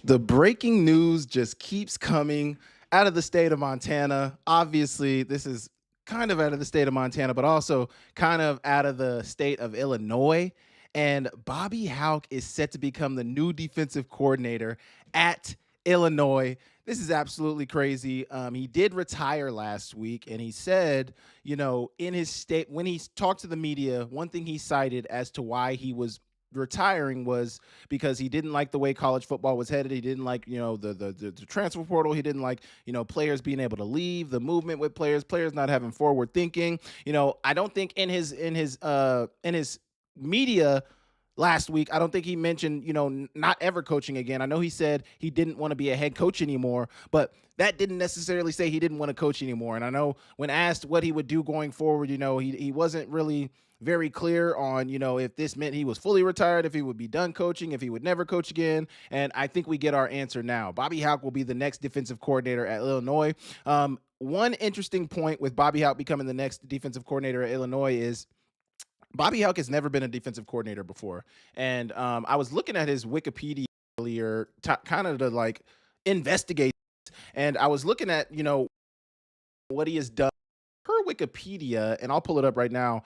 The breaking news just keeps coming out of the state of Montana. Obviously, this is kind of out of the state of Montana, but also kind of out of the state of Illinois. And Bobby Hauck is set to become the new defensive coordinator at Illinois. This is absolutely crazy. He did retire last week, and he said, in his state, when he talked to the media, one thing he cited as to why he was retiring was because he didn't like the way college football was headed. He didn't like, the transfer portal. He didn't like, players being able to leave, the movement with players not having forward thinking. I don't think in his media last week, I don't think he mentioned, not ever coaching again. I know he said he didn't want to be a head coach anymore, but that didn't necessarily say he didn't want to coach anymore. And I know when asked what he would do going forward, he wasn't really very clear on, if this meant he was fully retired, if he would be done coaching, if he would never coach again. And I think we get our answer now. Bobby Hauck will be the next defensive coordinator at Illinois. One interesting point with Bobby Hauck becoming the next defensive coordinator at Illinois is Bobby Hauck has never been a defensive coordinator before. And I was looking at his Wikipedia earlier, kind of to like investigate. And I was looking at, what he has done per Wikipedia, and I'll pull it up right now.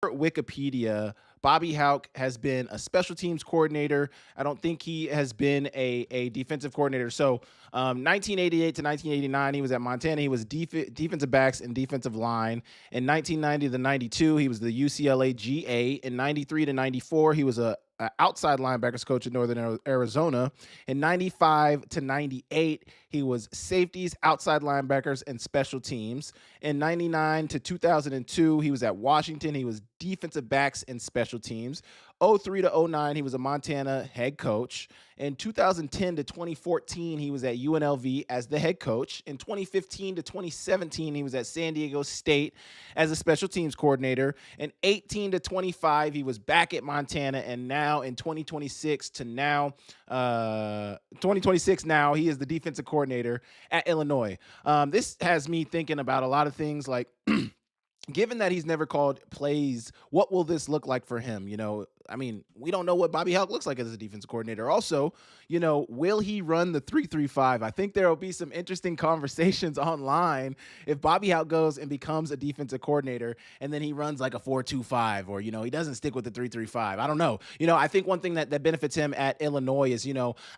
Wikipedia, Bobby Hauck has been a special teams coordinator. I don't think he has been a defensive coordinator. So 1988 to 1989, he was at Montana. He was defensive backs and defensive line. In 1990 to 92, he was the UCLA GA. In 93 to 94, he was a outside linebackers coach in Northern Arizona. In 95 to 98, he was safeties, outside linebackers, and special teams. In 99 to 2002, he was at Washington. He was defensive backs and special teams. 03 to 09, he was a Montana head coach. In 2010 to 2014, he was at UNLV as the head coach. In 2015 to 2017, he was at San Diego State as a special teams coordinator. In 18 to 25, he was back at Montana. And now in 2026 to now, 2026 now, he is the defensive coordinator at Illinois. This has me thinking about a lot of things like, given that he's never called plays, what will this look like for him? We don't know what Bobby Hauck looks like as a defensive coordinator. Also, will he run the 3-3-5? I think there will be some interesting conversations online if Bobby Hauck goes and becomes a defensive coordinator and then he runs like a 4-2-5, or, he doesn't stick with the 3-3-5. I don't know. I think one thing that benefits him at Illinois is,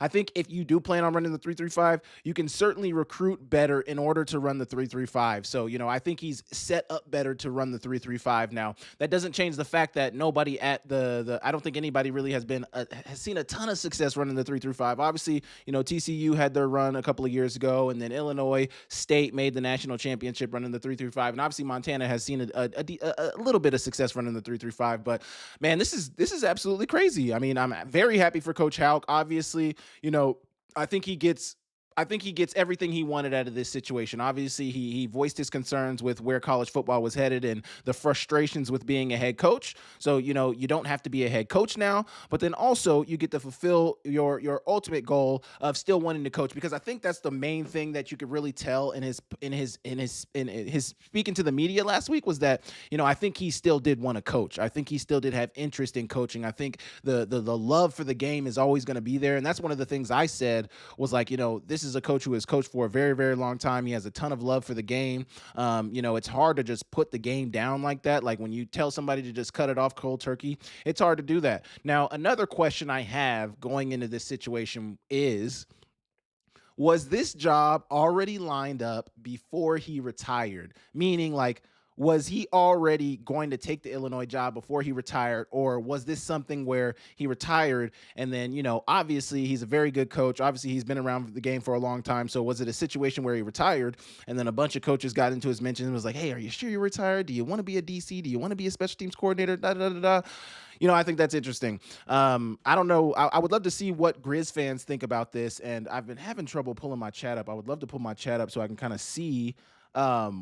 I think if you do plan on running the 3-3-5, you can certainly recruit better in order to run the 3-3-5. So, I think he's set up better to run the 3-3-5. Now, that doesn't change the fact that nobody at I don't think anybody really has seen a ton of success running the 3-3-5. Obviously, TCU had their run a couple of years ago, and then Illinois State made the national championship running the 3-3-5. And obviously, Montana has seen a little bit of success running the 3-3-5. But man, this is absolutely crazy. I'm very happy for Coach Hauck. Obviously, I think he gets everything he wanted out of this situation. Obviously, he voiced his concerns with where college football was headed and the frustrations with being a head coach. So, you don't have to be a head coach now, but then also you get to fulfill your ultimate goal of still wanting to coach, because I think that's the main thing that you could really tell in his speaking to the media last week was that, I think he still did want to coach. I think he still did have interest in coaching. I think the love for the game is always going to be there. And that's one of the things I said was like, this is a coach who has coached for a very, very long time. He has a ton of love for the game. It's hard to just put the game down like that. Like when you tell somebody to just cut it off cold turkey, it's hard to do that. Now, another question I have going into this situation is, was this job already lined up before he retired? Meaning, like, was he already going to take the Illinois job before he retired, or was this something where he retired and then, obviously he's a very good coach. Obviously he's been around the game for a long time. So was it a situation where he retired and then a bunch of coaches got into his mentions and was like, hey, are you sure you're retired? Do you want to be a DC? Do you want to be a special teams coordinator? Da, da, da, da. I think that's interesting. I don't know. I would love to see what Grizz fans think about this. And I've been having trouble pulling my chat up. I would love to pull my chat up so I can kind of see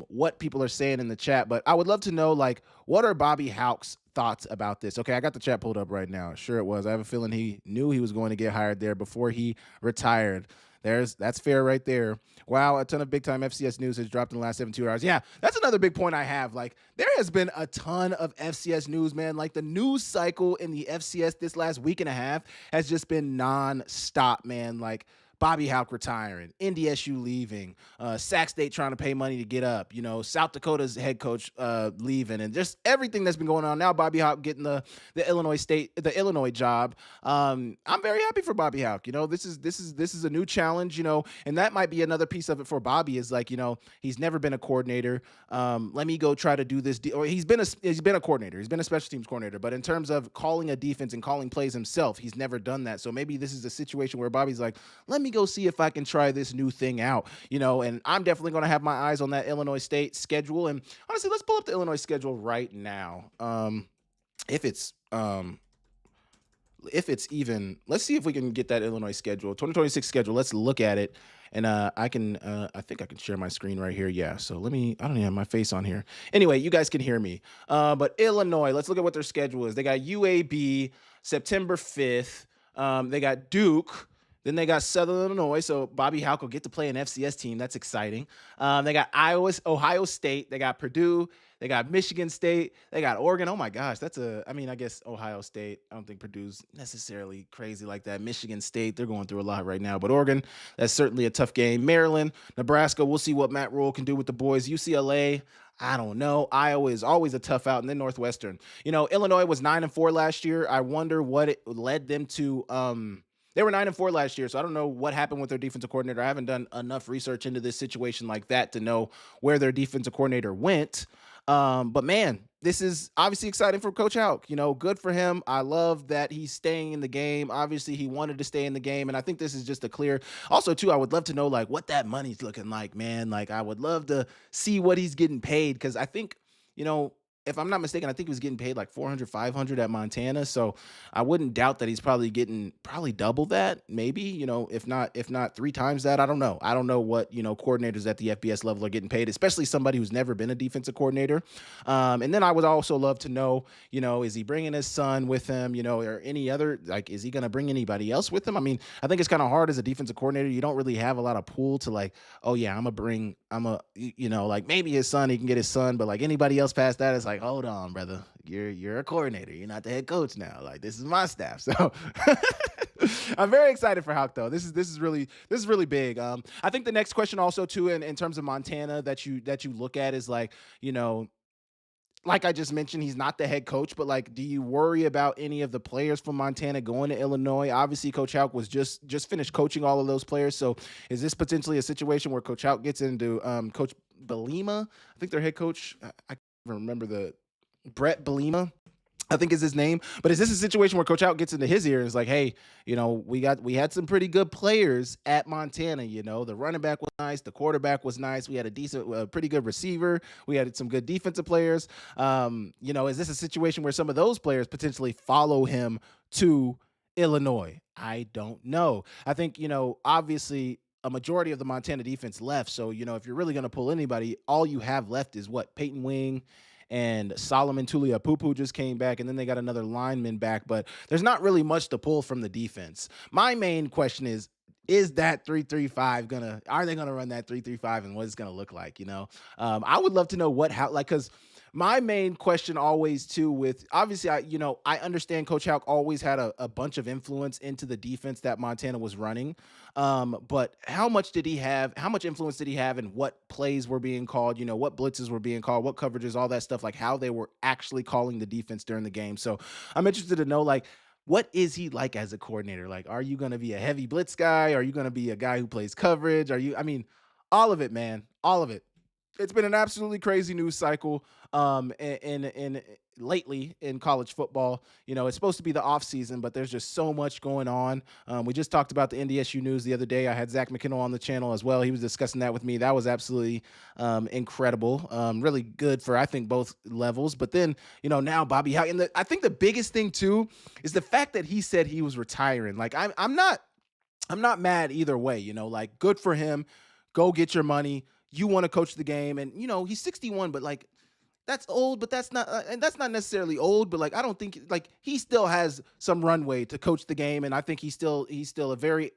what people are saying in the chat, but I would love to know, like, what are Bobby Hauck's thoughts about this? Okay, I got the chat pulled up right now. Sure it was. I have a feeling he knew he was going to get hired there before he retired. That's fair right there. Wow, a ton of big-time FCS news has dropped in the last 72 hours. Yeah, that's another big point I have. Like, there has been a ton of FCS news, man. Like, the news cycle in the FCS this last week and a half has just been non-stop, man. Like, Bobby Hauck retiring, NDSU leaving, Sac State trying to pay money to get up, South Dakota's head coach leaving, and just everything that's been going on. Now Bobby Hauck getting the Illinois job. I'm very happy for Bobby Hauck. This is a new challenge. And that might be another piece of it for Bobby is like, he's never been a coordinator. Let me go try to do this. Or he's been a coordinator. He's been a special teams coordinator, but in terms of calling a defense and calling plays himself, he's never done that. So maybe this is a situation where Bobby's like, let me go see if I can try this new thing out. And I'm definitely going to have my eyes on that Illinois State schedule. And honestly, let's pull up the Illinois schedule right now. If it's even, let's see if we can get that Illinois schedule, 2026 schedule. Let's look at it. And I think I can share my screen right here. Yeah. So I don't even have my face on here. Anyway, you guys can hear me. But Illinois, let's look at what their schedule is. They got UAB September 5th. They got Duke. Then they got Southern Illinois, so Bobby Hauck will get to play an FCS team. That's exciting. They got Ohio State. They got Purdue. They got Michigan State. They got Oregon. Oh my gosh, I guess Ohio State. I don't think Purdue's necessarily crazy like that. Michigan State, they're going through a lot right now. But Oregon, that's certainly a tough game. Maryland, Nebraska, we'll see what Matt Rule can do with the boys. UCLA, I don't know. Iowa is always a tough out, and then Northwestern. Illinois was 9-4 last year. I wonder what it led them to. They were 9-4 last year, so I don't know what happened with their defensive coordinator. I haven't done enough research into this situation like that to know where their defensive coordinator went. But man, this is obviously exciting for Coach Hauck. Good for him. I love that he's staying in the game. Obviously, he wanted to stay in the game, and I think this is just a clear. Also, too, I would love to know like what that money's looking like, man. Like I would love to see what he's getting paid because I think, if I'm not mistaken, I think he was getting paid like 400, 500 at Montana. So I wouldn't doubt that he's probably getting double that, maybe, if not three times that. I don't know. I don't know what, coordinators at the FBS level are getting paid, especially somebody who's never been a defensive coordinator. And then I would also love to know, is he bringing his son with him, or any other, like, is he going to bring anybody else with him? I mean, I think it's kind of hard as a defensive coordinator. You don't really have a lot of pull to like, oh yeah, like maybe his son, he can get his son, but like anybody else past that, it's like, hold on, brother. You're a coordinator. You're not the head coach now. Like this is my staff. So I'm very excited for Hauck though. This is really big. I think the next question also too, in terms of Montana that you look at is like, like I just mentioned, he's not the head coach, but like, do you worry about any of the players from Montana going to Illinois? Obviously, Coach Hauck was just finished coaching all of those players. So is this potentially a situation where Coach Hauck gets into Coach Belima? I think their head coach, I can't remember Brett Belima, I think is his name. But is this a situation where Coach Hauck gets into his ear and is like, hey, we had some pretty good players at Montana. The running back was nice, the quarterback was nice. We had a pretty good receiver. We had some good defensive players. Is this a situation where some of those players potentially follow him to Illinois? I don't know. I think, obviously a majority of the Montana defense left. So, if you're really going to pull anybody, all you have left is what? Peyton Wing and Solomon Tuliaupupu just came back, and then they got another lineman back, but there's not really much to pull from the defense. My main question is that 3-3-5 are they gonna run that 3-3-5 and what it's gonna look like? I would love to know because my main question always too with obviously I understand Coach Hauck always had a bunch of influence into the defense that Montana was running. But how much influence did he have in what plays were being called, what blitzes were being called, what coverages, all that stuff, like how they were actually calling the defense during the game. So I'm interested to know, like, what is he like as a coordinator? Like, are you going to be a heavy blitz guy? Are you going to be a guy who plays coverage? All of it, man, all of it. It's been an absolutely crazy news cycle in lately in college football. It's supposed to be the off season, but there's just so much going on. We just talked about the NDSU news the other day. I had Zach McKinnell on the channel as well. He was discussing that with me. That was absolutely incredible. Really good for, I think, both levels. But then, now Bobby Hauck. And I think the biggest thing too is the fact that he said he was retiring. Like I'm not mad either way. Like good for him. Go get your money. You want to coach the game, and he's 61, but like that's old, but that's not, and that's not necessarily old, but like I don't think like he still has some runway to coach the game, and I think he's still a very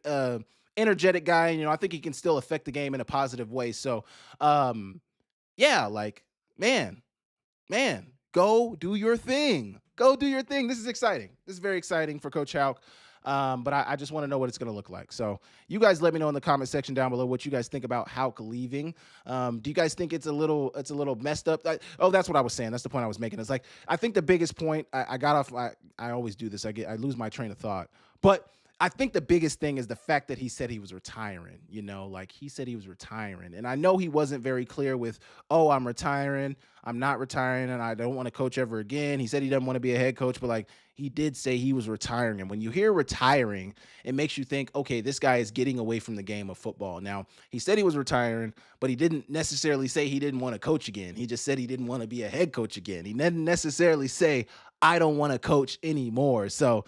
energetic guy, and I think he can still affect the game in a positive way. So, yeah, like man, go do your thing. Go do your thing. This is exciting. This is very exciting for Coach Hauck. But I just want to know what it's going to look like. So you guys let me know in the comment section down below what you guys think about Hauck leaving. Do you guys think it's a little messed up? Oh, that's what I was saying. That's the point I was making. It's like I think the biggest point I got off. I always do this. I lose my train of thought, but I think the biggest thing is the fact that he said he was retiring, like he said he was retiring. And I know he wasn't very clear with, oh, I'm retiring, I'm not retiring, and I don't want to coach ever again. He said he doesn't want to be a head coach, but like he did say he was retiring. And when you hear retiring, it makes you think, okay, this guy is getting away from the game of football. Now, he said he was retiring, but he didn't necessarily say he didn't want to coach again. He just said he didn't want to be a head coach again. He didn't necessarily say, I don't want to coach anymore. So,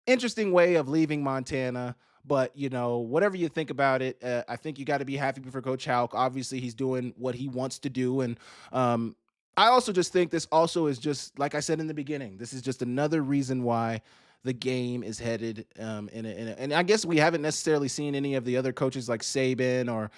interesting way of leaving Montana. But whatever you think about it, I think you got to be happy for Coach Hauck. Obviously, he's doing what he wants to do, and I also just think this also is just like I said in the beginning. This is just another reason why the game is headed and I guess we haven't necessarily seen any of the other coaches like Saban or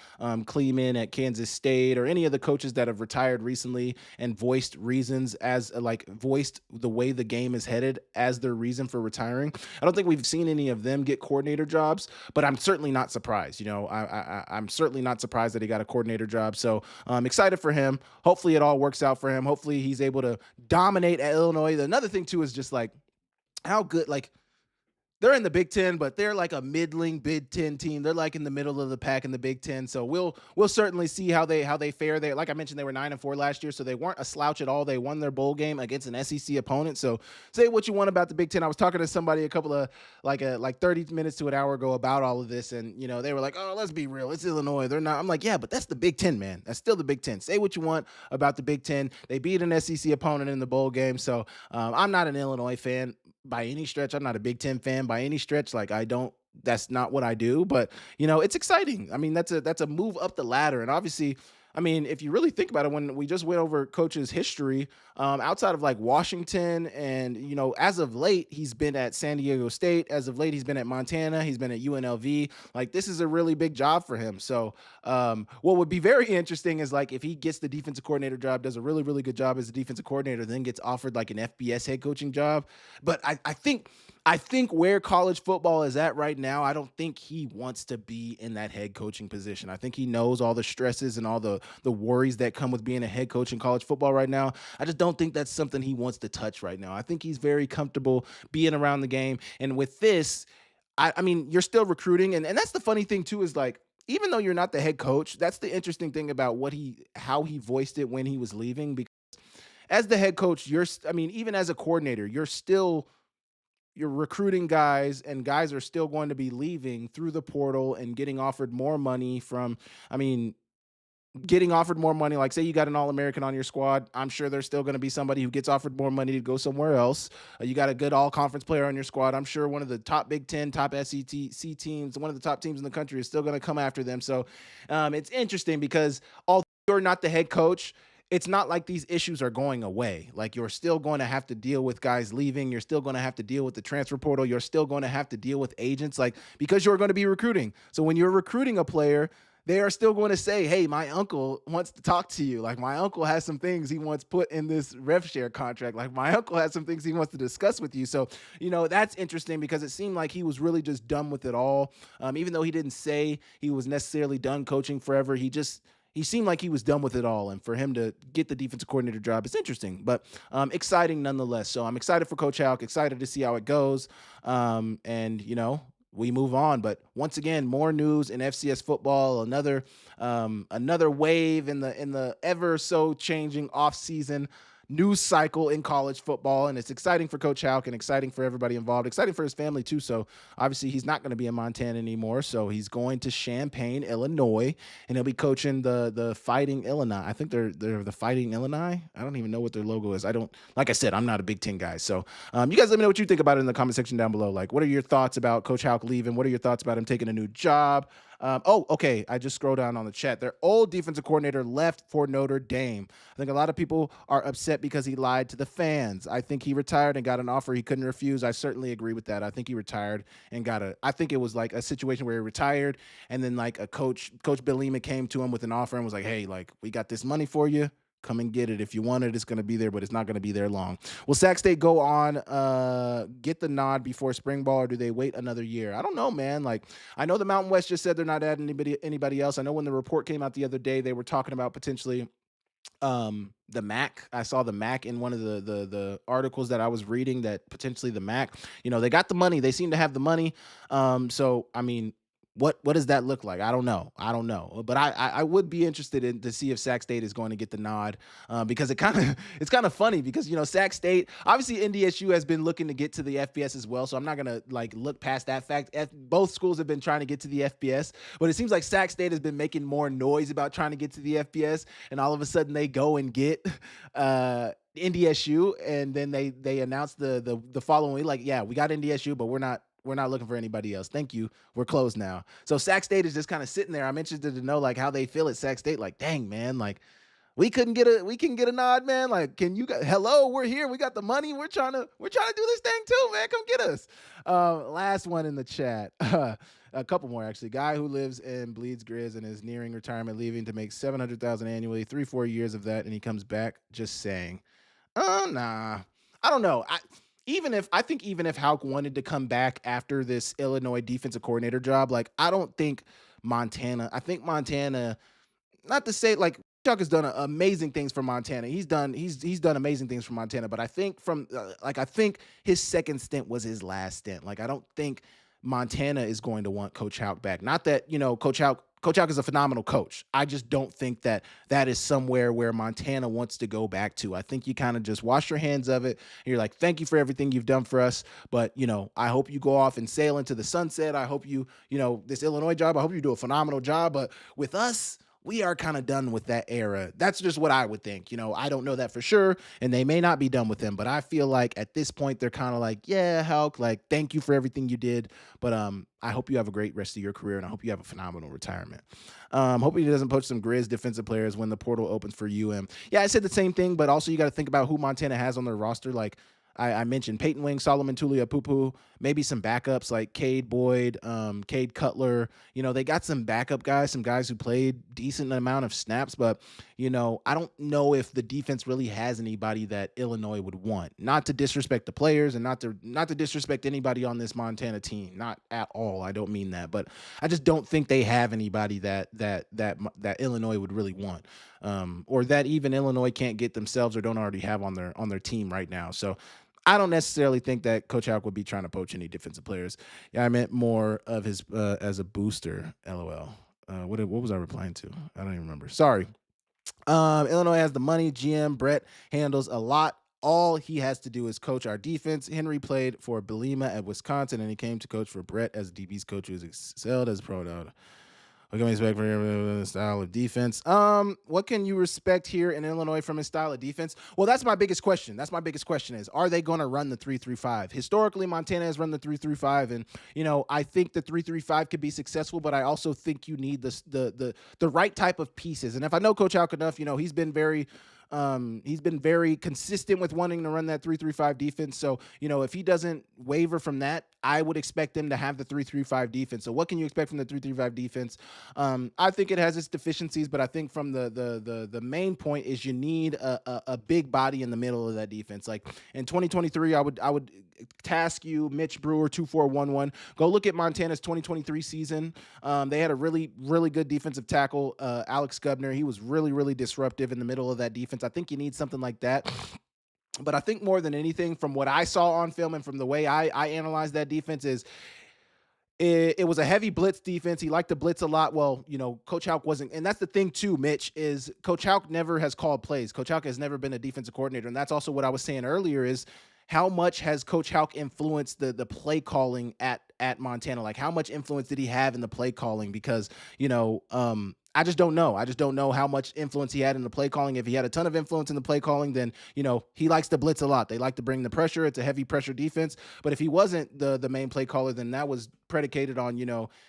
Kleeman at Kansas State or any of the coaches that have retired recently and voiced reasons as like voiced the way the game is headed as their reason for retiring. I don't think we've seen any of them get coordinator jobs, but I'm certainly not surprised. I'm certainly not surprised that he got a coordinator job. So I'm excited for him. Hopefully it all works out for him. Hopefully he's able to dominate at Illinois. Another thing too is just like how good like they're in the Big Ten, but they're like a middling Big Ten team. They're like in the middle of the pack in the Big Ten. So we'll certainly see how they fare. They like I mentioned, they were 9-4 last year, so they weren't a slouch at all. They won their bowl game against an SEC opponent. So say what you want about the Big Ten. I was talking to somebody a couple of like 30 minutes to an hour ago about all of this, and they were like, "Oh, let's be real. It's Illinois. They're not." I'm like, "Yeah, but that's the Big Ten, man. That's still the Big Ten. Say what you want about the Big Ten. They beat an SEC opponent in the bowl game. So I'm not an Illinois fan by any stretch. I'm not a Big Ten fan by any stretch. Like I don't. That's not what I do. But it's exciting. I mean, that's a move up the ladder, and obviously. I mean, if you really think about it, when we just went over coach's history, outside of like Washington, and as of late, he's been at San Diego State. As of late, he's been at Montana. He's been at UNLV. Like this is a really big job for him. So, what would be very interesting is like if he gets the defensive coordinator job, does a really really good job as a defensive coordinator, then gets offered like an FBS head coaching job. But I think where college football is at right now, I don't think he wants to be in that head coaching position. I think he knows all the stresses and all the worries that come with being a head coach in college football right now. I just don't think that's something he wants to touch right now. I think he's very comfortable being around the game. And with this, I mean, you're still recruiting, and that's the funny thing too, is like even though you're not the head coach, that's the interesting thing about how he voiced it when he was leaving. Because as the head coach, I mean, even as a coordinator, you're recruiting guys, and guys are still going to be leaving through the portal and getting offered more money I mean, getting offered more money. Like, say you got an All American on your squad, I'm sure there's still going to be somebody who gets offered more money to go somewhere else. You got a good All Conference player on your squad. I'm sure one of the top Big Ten, top SEC teams, one of the top teams in the country is still going to come after them. So it's interesting because although you're not the head coach, it's not like these issues are going away. Like you're still going to have to deal with guys leaving. You're still going to have to deal with the transfer portal. You're still going to have to deal with agents, like because you're going to be recruiting. So when you're recruiting a player, they are still going to say, "Hey, my uncle wants to talk to you. Like my uncle has some things he wants put in this rev share contract. Like my uncle has some things he wants to discuss with you." So, that's interesting because it seemed like he was really just done with it all. Even though he didn't say he was necessarily done coaching forever, he seemed like he was done with it all. And for him to get the defensive coordinator job, it's interesting, but exciting nonetheless. So I'm excited for Coach Hauck, excited to see how it goes. And, we move on. But once again, more news in FCS football, another wave in the ever so changing offseason news cycle in college football, and it's exciting for Coach Hauck and exciting for everybody involved, exciting for his family too. So obviously he's not going to be in Montana anymore, so he's going to Champaign, Illinois, and he'll be coaching the Fighting Illini. I think they're the Fighting Illini. I don't even know what their logo is. Like I said, I'm not a Big Ten guy. So you guys let me know what you think about it in the comment section down below. Like, what are your thoughts about Coach Hauck leaving? What are your thoughts about him taking a new job? Okay. I just scrolled down on the chat. Their old defensive coordinator left for Notre Dame. I think a lot of people are upset because he lied to the fans. I think he retired and got an offer he couldn't refuse. I certainly agree with that. I think he retired and I think it was like a situation where he retired and then like Coach Belima came to him with an offer and was like, "Hey, like we got this money for you. Come and get it. If you want it, it's going to be there, but it's not going to be there long. Will Sac State go on, get the nod before spring ball, or do they wait another year? I don't know, man. Like, I know the Mountain West just said they're not adding anybody else. I know when the report came out the other day, they were talking about potentially the Mac. I saw the Mac in one of the articles that I was reading, that potentially the Mac, they got the money. They seem to have the money. So I mean, what does that look like? I don't know. I don't know. But I would be interested in to see if Sac State is going to get the nod, because it's kind of funny because Sac State, obviously NDSU has been looking to get to the FBS as well. So I'm not gonna like look past that fact. Both schools have been trying to get to the FBS, but it seems like Sac State has been making more noise about trying to get to the FBS, and all of a sudden they go and get NDSU, and then they announced the following week, like, yeah, we got NDSU, but we're not looking for anybody else. Thank you. We're closed now. So Sac State is just kind of sitting there. I'm interested to know like how they feel at Sac State. Like, dang, man, like we can get a nod, man. Like, can you hello, we're here. We got the money. We're trying to do this thing too, man. Come get us. Last one in the chat. A couple more actually. Guy who lives and bleeds Grizz and is nearing retirement, leaving to make 700,000 annually, 3-4 years of that, and he comes back. Just saying. Nah. I don't know. Even if Hauck wanted to come back after this Illinois defensive coordinator job, like I don't think Montana. I think Montana, not to say like Chuck has done amazing things for Montana. He's done amazing things for Montana, but I think I think his second stint was his last stint. Like I don't think Montana is going to want Coach Hauck back. Not that Coach Hauck is a phenomenal coach. I just don't think that is somewhere where Montana wants to go back to. I think you kind of just wash your hands of it. And you're like, thank you for everything you've done for us. But, I hope you go off and sail into the sunset. I hope this Illinois job, I hope you do a phenomenal job. But with us, we are kind of done with that era. That's just what I would think. I don't know that for sure, and they may not be done with him, but I feel like at this point they're kind of like, yeah, Hauck, like thank you for everything you did, but I hope you have a great rest of your career, and I hope you have a phenomenal retirement. Hoping he doesn't poach some Grizz defensive players when the portal opens for UM. Yeah, I said the same thing, but also you got to think about who Montana has on their roster. Like I mentioned Peyton Wing, Solomon Tuliaupupu, maybe some backups like Cade Boyd, Cade Cutler. They got some backup guys, some guys who played decent amount of snaps, but I don't know if the defense really has anybody that Illinois would want. Not to disrespect the players and not to disrespect anybody on this Montana team, not at all. I don't mean that, but I just don't think they have anybody that Illinois would really want, or that even Illinois can't get themselves or don't already have on their team right now. So I don't necessarily think that Coach Hauck would be trying to poach any defensive players. Yeah, I meant more of his as a booster. LOL. What was I replying to? I don't even remember. Sorry. Illinois has the money. GM Brett handles a lot. All he has to do is coach our defense. Henry played for Belima at Wisconsin, and he came to coach for Brett as DB's coach, who has excelled as pro. What can we expect from your style of defense? What can you respect here in Illinois from his style of defense? Well, that's my biggest question. Is, are they going to run the 3-3-5? Historically, Montana has run the 3-3-5, and I think the 3-3-5 could be successful, but I also think you need the right type of pieces. And if I know Coach Hauck enough, he's been very consistent with wanting to run that 3-3-5 defense. So, if he doesn't waver from that, I would expect him to have the 3-3-5 defense. So what can you expect from the 3-3-5 defense? I think it has its deficiencies, but I think from the main point is you need a big body in the middle of that defense. Like in 2023, I would task you, Mitch Brewer, 2411. Go look at Montana's 2023 season. They had a really, really good defensive tackle, Alex Gubner. He was really, really disruptive in the middle of that defense. I think you need something like that. But I think more than anything, from what I saw on film and from the way I analyzed that defense, is it was a heavy blitz defense. He liked to blitz a lot. Well, Coach Hauck wasn't. And that's the thing too, Mitch, is Coach Hauck never has called plays. Coach Hauck has never been a defensive coordinator. And that's also what I was saying earlier, is how much has Coach Hauck influenced the play calling at Montana? Like, how much influence did he have in the play calling? Because, I just don't know. I just don't know how much influence he had in the play calling. If he had a ton of influence in the play calling, then, he likes to blitz a lot. They like to bring the pressure. It's a heavy pressure defense. But if he wasn't the main play caller, then that was predicated on,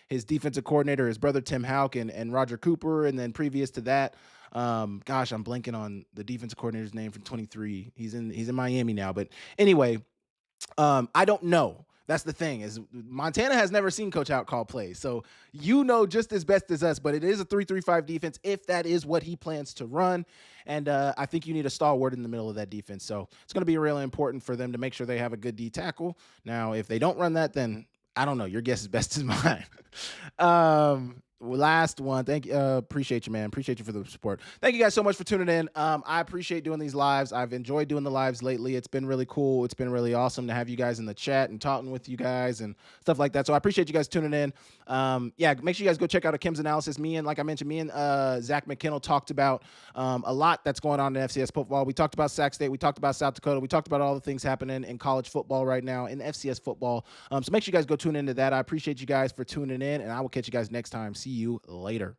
his defensive coordinator, his brother, Tim Hauck, and Roger Cooper. And then previous to that, gosh, I'm blanking on the defensive coordinator's name from 23. He's in Miami now. But anyway, I don't know. That's the thing is Montana has never seen Coach Hauck call plays. So you know just as best as us, but it is a 3-3-5 defense if that is what he plans to run. And I think you need a stalwart in the middle of that defense. So it's going to be really important for them to make sure they have a good D tackle. Now, if they don't run that, then I don't know. Your guess is best as mine. Last one. Thank you. Appreciate you, man. Appreciate you for the support. Thank you guys so much for tuning in. I appreciate doing these lives. I've enjoyed doing the lives lately. It's been really cool. It's been really awesome to have you guys in the chat and talking with you guys and stuff like that. So I appreciate you guys tuning in. Yeah, make sure you guys go check out Akim's analysis. Like I mentioned, me and Zach McKinnell talked about a lot that's going on in FCS football. We talked about Sac State. We talked about South Dakota. We talked about all the things happening in college football right now in FCS football. So make sure you guys go tune into that. I appreciate you guys for tuning in, and I will catch you guys next time. See you later.